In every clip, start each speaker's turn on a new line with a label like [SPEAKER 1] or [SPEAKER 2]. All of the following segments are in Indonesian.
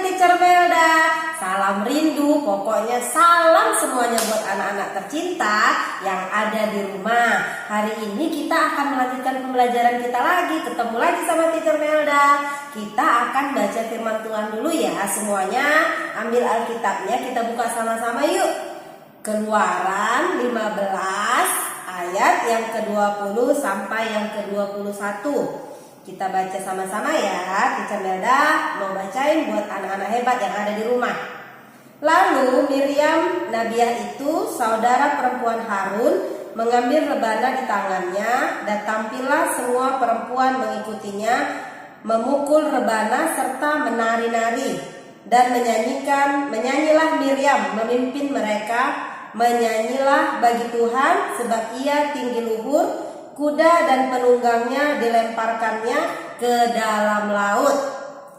[SPEAKER 1] Teacher Melda. Salam rindu, pokoknya salam semuanya buat anak-anak tercinta yang ada di rumah. Hari ini kita akan melanjutkan pembelajaran kita lagi. Ketemu lagi sama Teacher Melda. Kita akan baca firman Tuhan dulu ya semuanya. Ambil Alkitabnya, kita buka sama-sama yuk. Keluaran 15 ayat yang ke-20 sampai yang ke-21. Kita baca sama-sama ya. Teacher Melda mau bacain buat anak-anak hebat yang ada di rumah. Lalu Miriam Nabiah itu, saudara perempuan Harun, mengambil rebana di tangannya, dan tampillah semua perempuan mengikutinya, memukul rebana serta menari-nari. Dan menyanyilah Miriam memimpin mereka, menyanyilah bagi Tuhan sebab ia tinggi luhur. Kuda dan penunggangnya dilemparkannya ke dalam laut.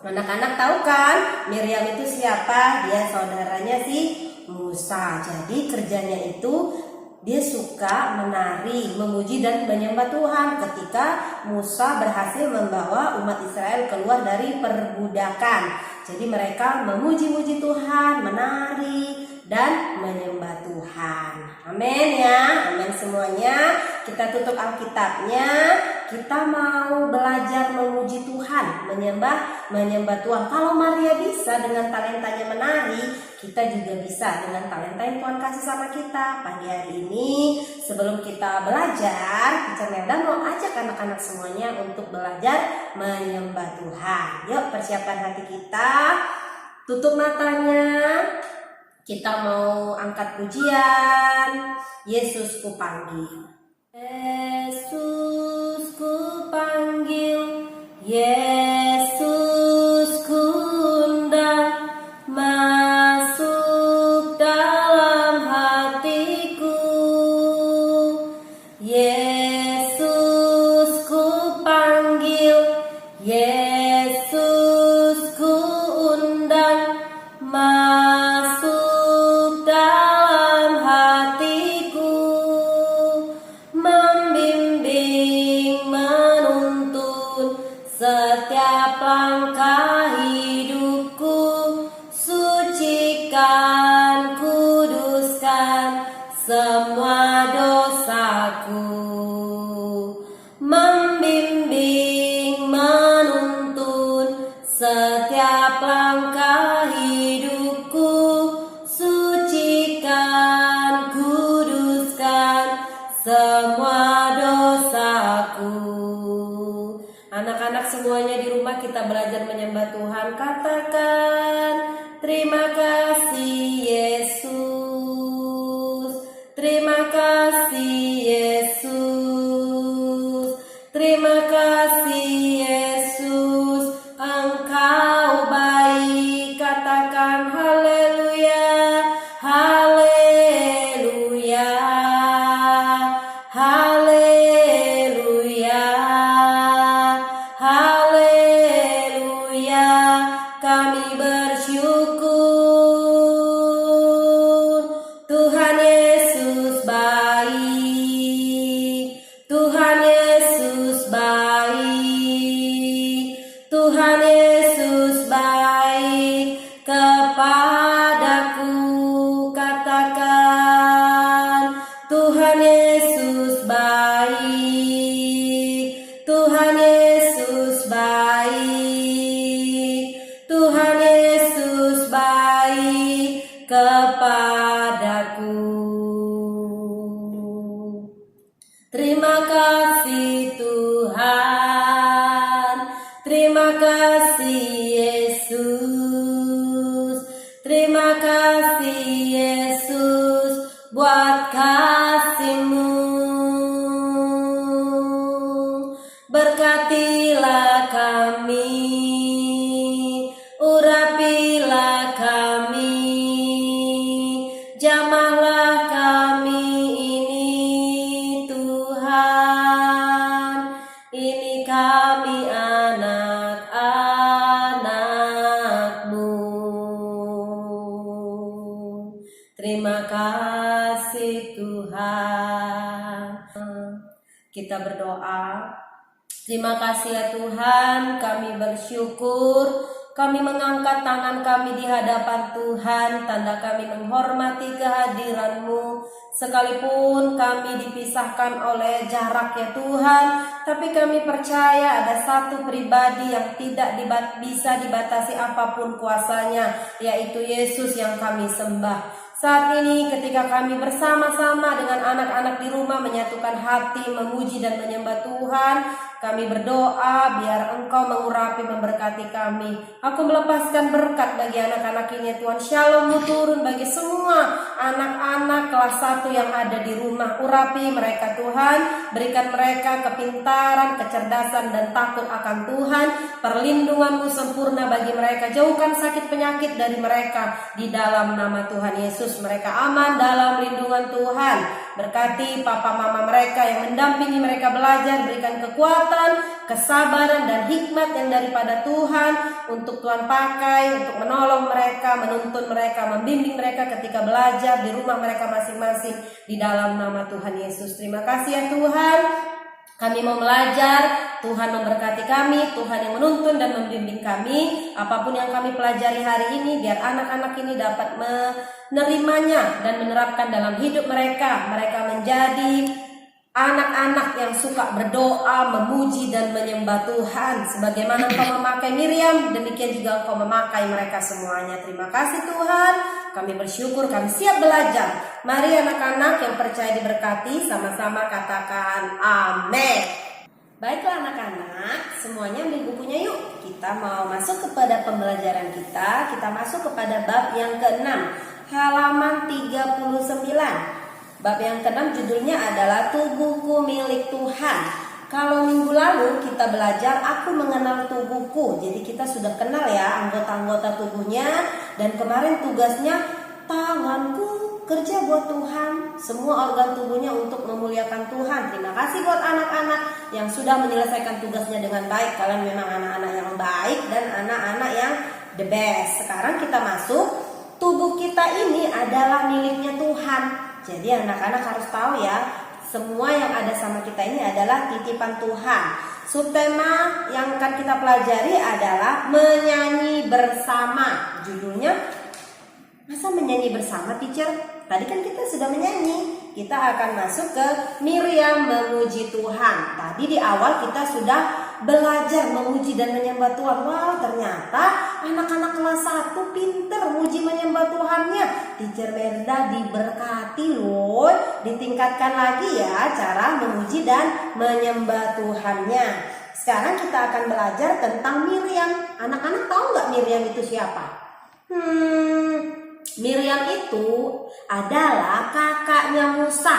[SPEAKER 1] Anak-anak tahu kan Miriam itu siapa? Dia saudaranya si Musa. Jadi kerjanya itu dia suka menari, memuji dan menyembah Tuhan ketika Musa berhasil membawa umat Israel keluar dari perbudakan. Jadi mereka memuji-muji Tuhan, menari dan menyembah Tuhan. Amin ya, amin semuanya. Kita tutup Alkitabnya. Kita mau belajar memuji Tuhan, menyembah Tuhan. Kalau Maria bisa dengan talentanya menari, kita juga bisa dengan talenta yang Tuhan kasih sama kita. Pagi hari ini sebelum kita belajar, Teacher Melda mau ajak anak-anak semuanya untuk belajar menyembah Tuhan. Yuk persiapkan hati kita, tutup matanya. Kita mau angkat pujian. Yesus ku panggil. Yesus ku panggil. Yesus ku undang masuk dalam hatiku. Yesus ku panggil. Yesus ku undang masuk dalam hatiku, membimbing, menuntun setiap langkah hidupku, sucikan, kuduskan semua dosaku, membimbing, menuntun setiap langkah hidupku, sucikan, kuduskan semua dosaku. Anak-anak semuanya di rumah kita belajar menyembah Tuhan. Katakan terima kasih Yesus. Terima kasih Yesus. Terima kasih Yesus. Engkau baik. Katakan haleluya. Haleluya. Haleluya. Haleluya. Kami bersyukur. Tuhan Yesus baik. Tuhan Yesus baik. Tuhan Yesus baik kepadaku. Katakan Tuhan Yesus baik. Tuhan Yesus baik. Tuhan Yesus baik kepadaku. Terima kasih Tuhan. Terima kasih Yesus. Terima kasih Yesus buat kasih-Mu. Berkatilah kami, urapilah kami, jamahlah kami ini Tuhan. Ini kami anak-anak-Mu. Terima kasih Tuhan. Kita berdoa. Terima kasih ya Tuhan, kami bersyukur Kami mengangkat tangan kami di hadapan Tuhan, tanda kami menghormati kehadiran-Mu. Sekalipun kami dipisahkan oleh jarak ya Tuhan, tapi kami percaya ada satu pribadi yang tidak bisa dibatasi apapun kuasanya, yaitu Yesus yang kami sembah. Saat ini ketika kami bersama-sama dengan anak-anak di rumah menyatukan hati, memuji dan menyembah Tuhan, kami berdoa biar Engkau mengurapi memberkati kami. Aku melepaskan berkat bagi anak-anak ini Tuhan. Shalom-Mu turun bagi semua anak-anak kelas 1 yang ada di rumah. Urapi mereka Tuhan, berikan mereka kepintaran, kecerdasan dan takut akan Tuhan. Perlindungan-Mu sempurna bagi mereka. Jauhkan sakit penyakit dari mereka di dalam nama Tuhan Yesus. Mereka aman dalam lindungan Tuhan. Berkati papa mama mereka yang mendampingi mereka belajar, berikan kekuatan, kesabaran dan hikmat yang daripada Tuhan untuk Tuhan pakai untuk menolong mereka, menuntun mereka, membimbing mereka ketika belajar di rumah mereka masing-masing di dalam nama Tuhan Yesus. Terima kasih ya Tuhan. Kami mau belajar, Tuhan memberkati kami, Tuhan yang menuntun dan membimbing kami. Apapun yang kami pelajari hari ini, biar anak-anak ini dapat menerimanya dan menerapkan dalam hidup mereka. Mereka menjadi anak-anak yang suka berdoa, memuji dan menyembah Tuhan. Sebagaimana Engkau memakai Miriam, demikian juga Engkau memakai mereka semuanya. Terima kasih Tuhan. Kami bersyukur, kami siap belajar. Mari anak-anak yang percaya diberkati, sama-sama katakan amin. Baiklah anak-anak, semuanya ambil bukunya yuk. Kita mau masuk kepada pembelajaran kita. Kita masuk kepada bab yang ke-6, halaman 39. Bab yang ke-6 judulnya adalah tubuhku milik Tuhan. Kalau minggu lalu kita belajar aku mengenal tubuhku. Jadi kita sudah kenal ya anggota-anggota tubuhnya. Dan kemarin tugasnya tanganku kerja buat Tuhan. Semua organ tubuhnya untuk memuliakan Tuhan. Terima kasih buat anak-anak yang sudah menyelesaikan tugasnya dengan baik. Kalian memang anak-anak yang baik dan anak-anak yang the best. Sekarang kita masuk. Tubuh kita ini adalah miliknya Tuhan. Jadi anak-anak harus tahu ya, semua yang ada sama kita ini adalah titipan Tuhan. Subtema yang akan kita pelajari adalah menyanyi bersama. Judulnya, masa menyanyi bersama teacher? Tadi kan kita sudah menyanyi. Kita akan masuk ke Miriam memuji Tuhan. Tadi di awal kita sudah belajar memuji dan menyembah Tuhan. Wow, ternyata anak-anak kelas 1 pinter muji menyembah Tuhannya. Teacher Merda diberkati loh. Ditingkatkan lagi ya cara memuji dan menyembah Tuhannya. Sekarang kita akan belajar tentang Miriam. Anak-anak tahu nggak Miriam itu siapa? Miriam itu adalah kakaknya Musa.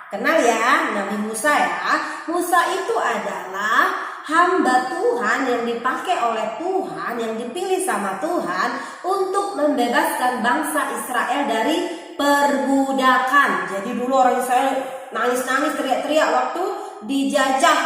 [SPEAKER 1] Kenal ya Nabi Musa ya. Musa itu adalah hamba Tuhan yang dipakai oleh Tuhan, yang dipilih sama Tuhan untuk membebaskan bangsa Israel dari perbudakan. Jadi dulu orang Israel nangis-nangis, teriak-teriak waktu dijajah,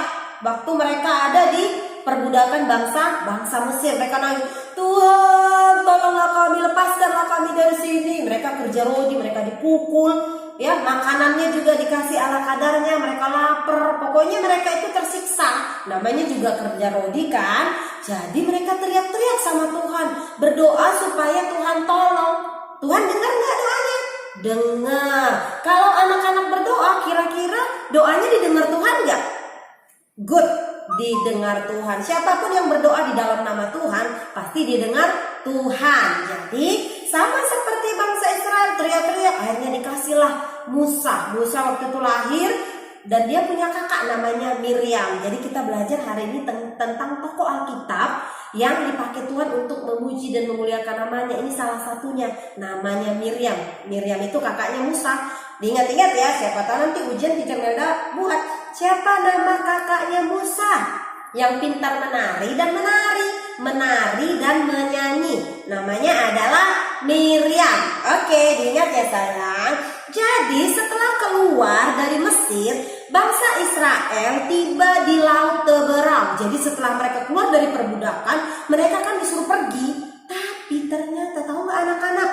[SPEAKER 1] waktu mereka ada di perbudakan bangsa Mesir. Mereka nangis, Tuhan tolonglah kami, lepaskanlah kami dari sini. Mereka kerja rodi, mereka dipukul, ya makanannya juga dikasih ala kadarnya, mereka lapar. Pokoknya mereka itu tersiksa. Namanya juga kerja rodi kan. Jadi mereka teriak-teriak sama Tuhan, berdoa supaya Tuhan tolong. Tuhan dengar nggak doanya? Dengar. Kalau anak-anak berdoa, kira-kira doanya didengar Tuhan nggak? Good, didengar Tuhan. Siapapun yang berdoa di dalam nama Tuhan pasti didengar Tuhan. Jadi sama seperti bangsa Israel teriak-teriak, akhirnya dikasihlah Musa. Musa waktu itu lahir dan dia punya kakak namanya Miriam. Jadi kita belajar hari ini tentang tokoh Alkitab yang dipakai Tuhan untuk memuji dan memuliakan namanya. Ini salah satunya, namanya Miriam. Miriam itu kakaknya Musa. Diingat-ingat ya, siapa tahu nanti ujian teacher Melda buat. Siapa nama kakaknya Musa? Yang pintar menari dan menyanyi. Namanya adalah Miriam. Oke, diingat ya sayang. Jadi setelah keluar dari Mesir, bangsa Israel tiba di Laut Teberau. Jadi setelah mereka keluar dari perbudakan, mereka kan disuruh pergi. Tapi ternyata tahu nggak anak-anak?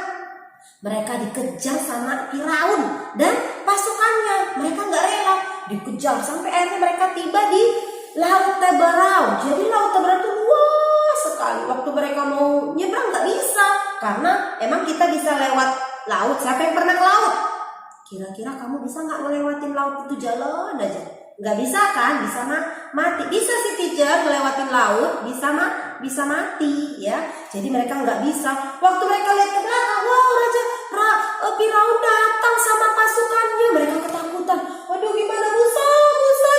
[SPEAKER 1] Mereka dikejar sama Firaun dan pasukannya. Mereka nggak rela, dikejar sampai akhirnya mereka tiba di Laut Teberau. Jadi Laut Teberau itu luas sekali. sekali. Waktu mereka mau nyebrang nggak bisa, karena emang kita bisa lewat laut. Siapa yang pernah ke laut? Kira-kira kamu bisa nggak ngelewatin laut itu jalan aja? Nggak bisa kan? Bisa mati. Bisa sih teacher ngelewatin laut, bisa mati ya. Jadi mereka nggak bisa. Waktu mereka lihat ke belakang, wow, Firaun datang sama pasukannya. Mereka ketakutan. Waduh, gimana Musa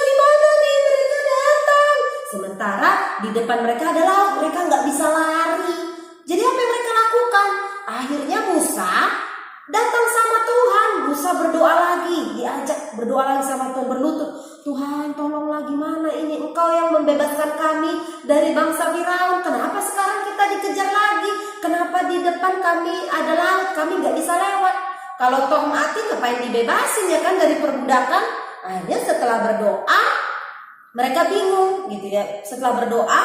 [SPEAKER 1] gimana nih, mereka datang. Sementara di depan mereka ada laut, mereka nggak bisa lari. Jadi apa yang mereka lakukan? Akhirnya Musa datang sama Tuhan. Musa berdoa lagi, diajak berdoa lagi sama Tuhan, berlutut. Tuhan, tolonglah, gimana ini? Engkau yang membebaskan kami dari bangsa Firaun. Kenapa sekarang kita dikejar lagi? Kenapa di depan kami ada laut, kami nggak bisa lewat? Kalau toh mati, ngapain dibebasin ya kan dari perbudakan? Akhirnya setelah berdoa, mereka bingung gitu ya. Setelah berdoa,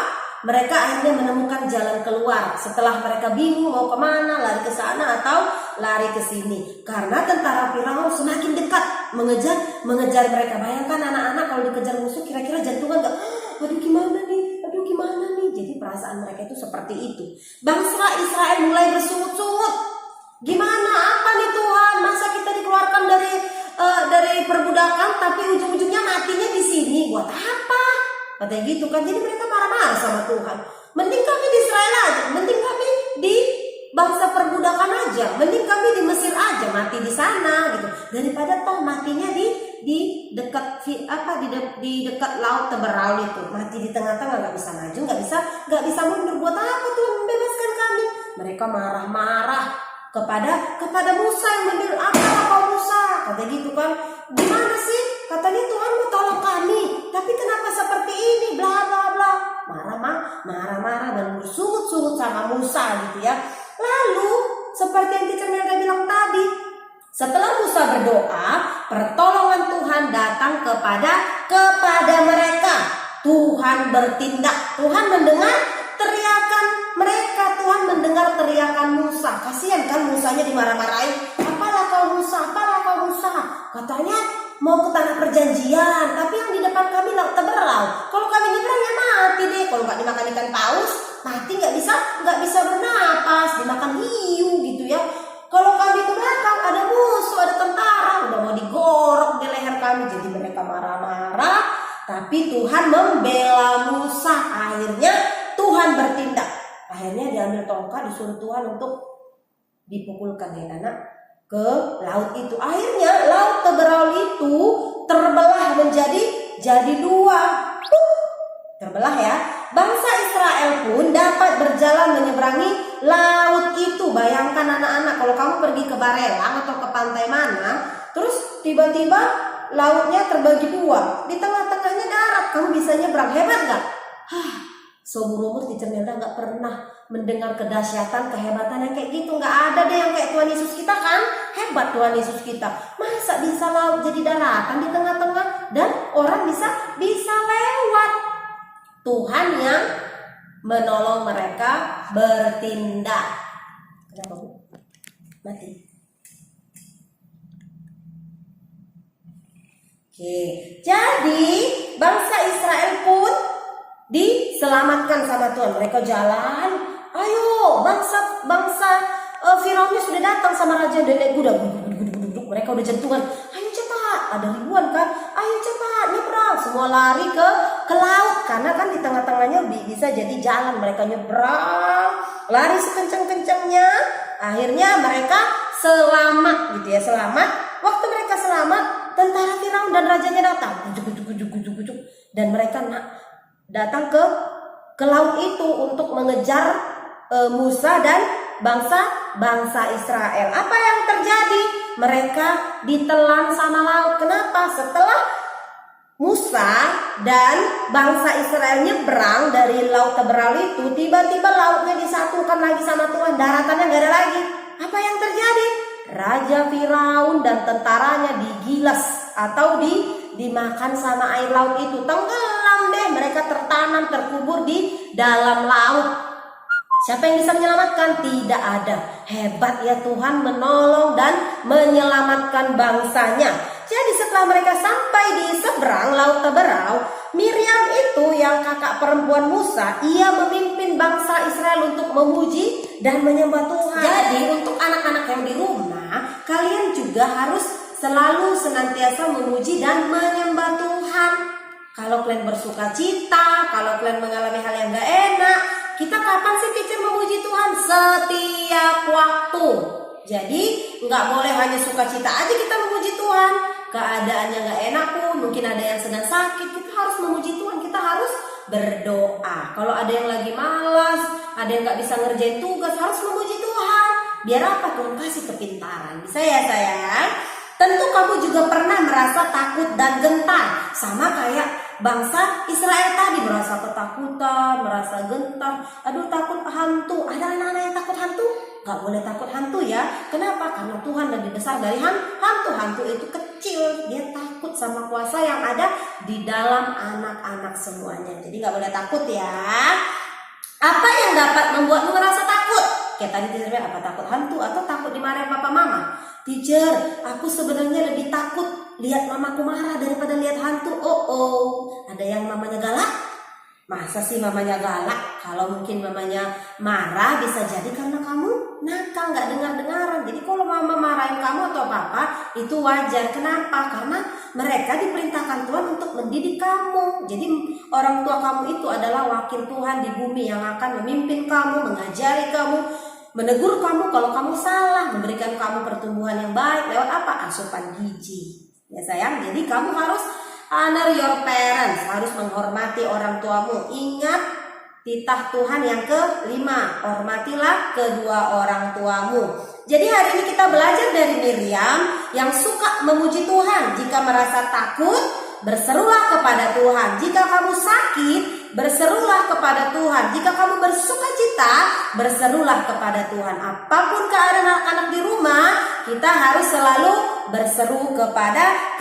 [SPEAKER 1] mereka akhirnya menemukan jalan keluar. Setelah mereka bingung mau kemana, lari ke sana atau lari ke sini. Karena tentara Firaun semakin dekat mengejar mereka. Bayangkan anak-anak kalau dikejar musuh, kira-kira jantungan gak? Aduh gimana nih? Jadi perasaan mereka itu seperti itu. Bangsa Israel mulai bersungut-sungut. Gimana? Apa nih Tuhan? Masa kita dikeluarkan dari perbudakan, tapi ujung-ujungnya matinya di sini? Buat apa? Katanya gitu kan. Jadi mereka marah-marah sama Tuhan. Mending kami di Israel aja, mending kami di bangsa perbudakan aja, mending kami di Mesir aja, mati di sana gitu. Daripada toh matinya di dekat di dekat laut Teberau itu, mati di tengah-tengah, nggak bisa maju, nggak bisa mundur. Buat apa Tuhan membebaskan kami? Mereka marah-marah kepada Musa yang menbil, apa Musa? Kata gitu kan. Gimana sih? Katanya Tuhan mau tolong kami, tapi kenapa seperti ini? Bla bla bla. Marah-marah dan bersungut-sungut sama Musa gitu ya. Lalu seperti yang Teacher Melda bilang tadi, setelah Musa berdoa, pertolongan Tuhan datang kepada mereka. Tuhan bertindak. Tuhan mendengar teriakan mereka. Tuhan mendengar teriakan Musa. Kasihan kan Musanya dimarah-marahin. Apalah kau Musa? Katanya mau ke tanah perjanjian, tapi yang di depan kami laut Teberau. Kalau kami nyebrang ya mati deh. Kalau nggak dimakan ikan paus, mati nggak bisa bernapas, dimakan hiu gitu ya. Kalau kami ke belakang ada musuh, ada tentara, udah mau digorok di leher kami. Jadi mereka marah-marah, tapi Tuhan membela Musa. Akhirnya Tuhan bertindak. Akhirnya diambil tongkat, disuruh Tuhan untuk dipukulkan ya anak ke laut itu. Akhirnya laut Teberau itu terbelah jadi dua. Terbelah ya. Bangsa Israel pun dapat berjalan menyeberangi laut itu. Bayangkan anak-anak, kalau kamu pergi ke Barelang atau ke pantai mana, terus tiba-tiba lautnya terbagi dua, di tengah-tengahnya darat, kamu bisa nyebrang. Hebat gak? Seumur umur Teacher Melda gak pernah mendengar kedahsyatan, kehebatan yang kayak gitu. Gak ada deh yang kayak Tuhan Yesus kita kan. Hebat Tuhan Yesus kita. Masa bisa laut jadi daratan di tengah-tengah dan orang bisa lewat. Tuhan yang menolong mereka bertindak. Kenapa Bu? Mati. Oke, jadi bangsa Israel pun diselamatkan sama Tuhan. Mereka jalan, ayo bangsa Firaunnya sudah datang sama raja dan naik kuda. Mereka udah jantungan. Ayo cepat, ada ribuan kan. Ayo cepat nyebrang. Semua lari ke laut karena kan di tengah-tengahnya bisa jadi jalan. Mereka nyebrang, lari sekencang-kencangnya. Akhirnya mereka selamat gitu ya, selamat. Waktu mereka selamat, tentara Firaun dan rajanya datang. Dan mereka datang ke laut itu untuk mengejar Musa dan bangsa Israel. Apa yang terjadi? Mereka ditelan sama laut. Kenapa? Setelah Musa dan bangsa Israel nyebrang dari laut Teberau itu, tiba-tiba lautnya disatukan lagi sama Tuhan. Daratannya gak ada lagi. Apa yang terjadi? Raja Firaun dan tentaranya digilas atau dimakan sama air laut itu. Tenggelam deh, mereka tertanam, terkubur di dalam laut. Siapa yang bisa menyelamatkan? Tidak ada. Hebat ya Tuhan menolong dan menyelamatkan bangsanya. Jadi setelah mereka sampai di seberang laut Teberau, Miriam itu yang kakak perempuan Musa, ia memimpin bangsa Israel untuk memuji dan menyembah Tuhan. Jadi untuk anak-anak yang di rumah, kalian juga harus selalu senantiasa memuji dan menyembah Tuhan. Kalau kalian bersuka cita, kalau kalian mengalami hal yang gak enak, kita kapan sih teacher memuji Tuhan? Setiap waktu. Jadi nggak boleh hanya sukacita aja kita memuji Tuhan. Keadaannya nggak enak pun, mungkin ada yang sedang sakit, kita harus memuji Tuhan. Kita harus berdoa. Kalau ada yang lagi malas, ada yang nggak bisa ngerjain tugas, harus memuji Tuhan. Biar apa? Tuhan kasih kepintaran. Bisa ya sayang? Tentu kamu juga pernah merasa takut dan gentar, sama kayak bangsa Israel tadi, merasa ketakutan, merasa gentar. Aduh, takut hantu. Ada anak-anak yang takut hantu? Gak boleh takut hantu ya. Kenapa? Karena Tuhan lebih besar dari hantu. Hantu itu kecil, dia takut sama kuasa yang ada di dalam anak-anak semuanya. Jadi gak boleh takut ya. Apa yang dapat membuatmu merasa takut? Kayak tadi teacher, apa takut hantu atau takut dimarahin papa mama? Teacher, aku sebenarnya lebih takut lihat mamaku marah daripada lihat hantu. Ada yang mamanya galak? Masa sih mamanya galak? Kalau mungkin mamanya marah, bisa jadi karena kamu nakal, gak dengar-dengaran. Jadi kalau mama marahin kamu atau papa, itu wajar. Kenapa? Karena mereka diperintahkan Tuhan untuk mendidik kamu. Jadi orang tua kamu itu adalah wakil Tuhan di bumi yang akan memimpin kamu, mengajari kamu, menegur kamu kalau kamu salah, memberikan kamu pertumbuhan yang baik lewat apa? Asupan gizi. Ya sayang, jadi kamu harus honor your parents, harus menghormati orang tuamu. Ingat titah Tuhan yang kelima, hormatilah kedua orang tuamu. Jadi hari ini kita belajar dari Miriam yang suka memuji Tuhan. Jika merasa takut, berserulah kepada Tuhan. Jika kamu sakit, berserulah kepada Tuhan. Jika kamu bersuka cita, berserulah kepada Tuhan. Apapun keadaan anak-anak di rumah, kita harus selalu berseru kepada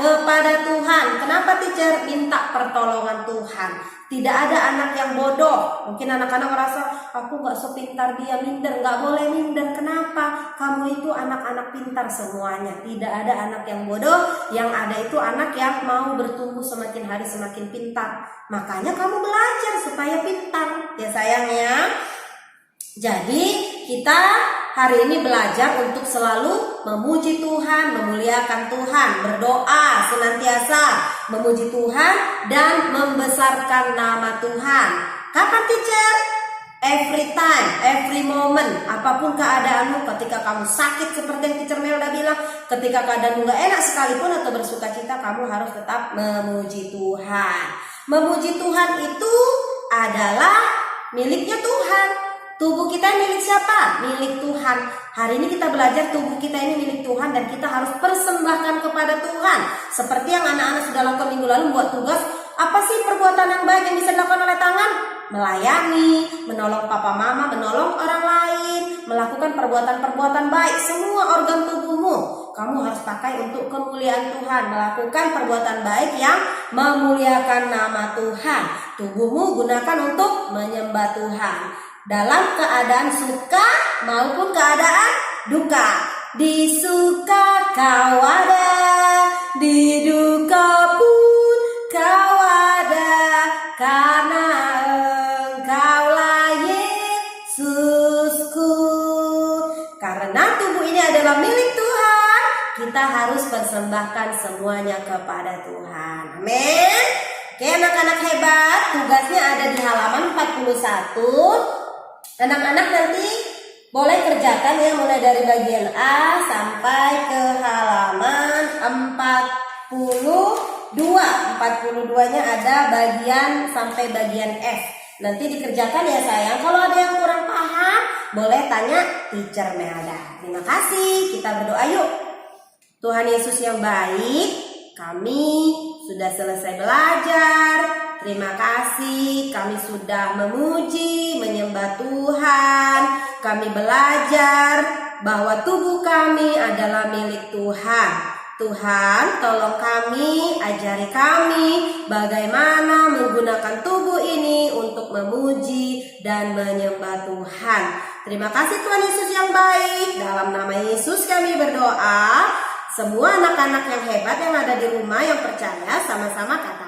[SPEAKER 1] Tuhan. Kenapa teacher? Minta pertolongan Tuhan. Tidak ada anak yang bodoh. Mungkin anak-anak merasa aku gak sepintar dia, minder. Gak boleh minder. Kenapa? Kamu itu anak-anak pintar semuanya. Tidak ada anak yang bodoh. Yang ada itu anak yang mau bertumbuh semakin hari semakin pintar. Makanya kamu belajar supaya pintar. Ya sayangnya. Jadi kita hari ini belajar untuk selalu memuji Tuhan, memuliakan Tuhan, berdoa senantiasa, memuji Tuhan dan membesarkan nama Tuhan. Kapan teacher? Every time, every moment, apapun keadaanmu, ketika kamu sakit seperti yang teacher Melda bilang, ketika keadaanmu gak enak sekalipun atau bersuka cita, kamu harus tetap memuji Tuhan. Memuji Tuhan itu adalah miliknya Tuhan. Tubuh kita milik siapa? Milik Tuhan. Hari ini kita belajar tubuh kita ini milik Tuhan dan kita harus persembahkan kepada Tuhan. Seperti yang anak-anak sudah lakukan minggu lalu buat tugas. Apa sih perbuatan yang baik yang bisa dilakukan oleh tangan? Melayani, menolong papa mama, menolong orang lain, melakukan perbuatan-perbuatan baik. Semua organ tubuhmu kamu harus pakai untuk kemuliaan Tuhan. Melakukan perbuatan baik yang memuliakan nama Tuhan. Tubuhmu gunakan untuk menyembah Tuhan. Dalam keadaan suka maupun keadaan duka. Di suka kau ada, di duka pun kau ada, karena Engkaulah Yesusku. Karena tubuh ini adalah milik Tuhan, kita harus persembahkan semuanya kepada Tuhan. Amin. Oke anak-anak hebat, tugasnya ada di halaman 41. Anak-anak nanti boleh kerjakan ya, mulai dari bagian A sampai ke halaman 42. 42-nya ada bagian sampai bagian F. Nanti dikerjakan ya sayang. Kalau ada yang kurang paham, boleh tanya teacher Melda. Terima kasih. Kita berdoa yuk. Tuhan Yesus yang baik, kami sudah selesai belajar. Terima kasih, kami sudah memuji, menyembah Tuhan. Kami belajar bahwa tubuh kami adalah milik Tuhan. Tuhan, tolong kami, ajari kami bagaimana menggunakan tubuh ini untuk memuji dan menyembah Tuhan. Terima kasih Tuhan Yesus yang baik. Dalam nama Yesus kami berdoa. Semua anak-anak yang hebat yang ada di rumah yang percaya sama-sama kata